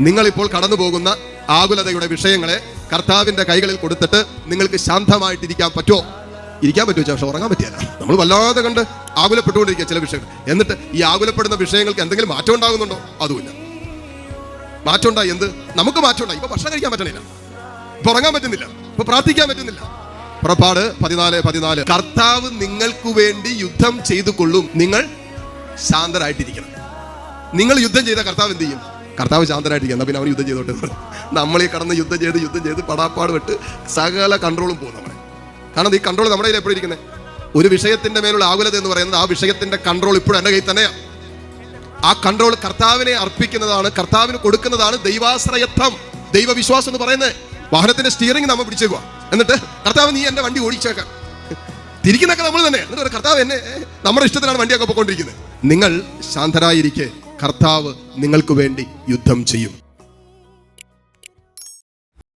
നിങ്ങളിപ്പോൾ കടന്നു പോകുന്ന ആകുലതയുടെ വിഷയങ്ങളെ കർത്താവിന്റെ കൈകളിൽ കൊടുത്തിട്ട് നിങ്ങൾക്ക് ശാന്തമായിട്ടിരിക്കാൻ പറ്റുമോ? ഇരിക്കാൻ പറ്റുമോ? പക്ഷെ ഉറങ്ങാൻ പറ്റിയല്ല. നമ്മൾ വല്ലാതെ കണ്ട് ആകുലപ്പെട്ടുകൊണ്ടിരിക്കുക ചില വിഷയങ്ങൾ. എന്നിട്ട് ഈ ആകുലപ്പെടുന്ന വിഷയങ്ങൾക്ക് എന്തെങ്കിലും മാറ്റം ഉണ്ടാകുന്നുണ്ടോ? അതുമില്ല. മാറ്റം ഉണ്ടായി എന്ത്? നമുക്ക് മാറ്റം ഉണ്ടായി. ഇപ്പൊ ഭക്ഷണം കഴിക്കാൻ പറ്റണില്ല, ഇപ്പൊ ഉറങ്ങാൻ പറ്റുന്നില്ല, ഇപ്പൊ പ്രാർത്ഥിക്കാൻ പറ്റുന്നില്ല. പുറപ്പാട് 14:14 കർത്താവ് നിങ്ങൾക്ക് വേണ്ടി യുദ്ധം ചെയ്തു കൊള്ളും, നിങ്ങൾ ശാന്തരായിട്ടിരിക്കണം. നിങ്ങൾ യുദ്ധം ചെയ്ത കർത്താവ് എന്ത് ചെയ്യും? കർത്താവ് ശാന്തരായിട്ടിരിക്കുക. എന്നാൽ പിന്നെ അവർ യുദ്ധം ചെയ്തോട്ടെ. നമ്മൾ ഈ കടന്ന് യുദ്ധം ചെയ്ത് പടാപ്പാട് വിട്ട് സകല കൺട്രോളും പോകും നമ്മളെ. കാരണം ഈ കൺട്രോൾ നമ്മുടെ കയ്യിൽ എപ്പോഴും ഇരിക്കുന്നത്. ഒരു വിഷയത്തിന്റെ മേലുള്ള ആകുലത എന്ന് പറയുന്നത് ആ വിഷയത്തിന്റെ കൺട്രോൾ ഇപ്പോഴും എൻ്റെ കയ്യിൽ തന്നെയാണ്. ആ കൺട്രോൾ കർത്താവിനെ അർപ്പിക്കുന്നതാണ്, കർത്താവിന് കൊടുക്കുന്നതാണ് ദൈവാശ്രയത്വം, ദൈവവിശ്വാസം എന്ന് പറയുന്നത്. വാഹനത്തിന്റെ സ്റ്റിയറിംഗ് നമ്മൾ പിടിച്ചേക്കുക, എന്നിട്ട് കർത്താവ് നീ എന്റെ വണ്ടി ഓടിച്ചേക്കാം, തിരിക്കുന്നൊക്കെ നമ്മൾ തന്നെ. എന്നിട്ട് കർത്താവ് എന്നെ നമ്മുടെ ഇഷ്ടത്തിലാണ് വണ്ടിയൊക്കെ പോയിക്കൊണ്ടിരിക്കുന്നത്. നിങ്ങൾ ശാന്തരായിരിക്കെ കർത്താവ് നിങ്ങൾക്ക് വേണ്ടി യുദ്ധം ചെയ്യും.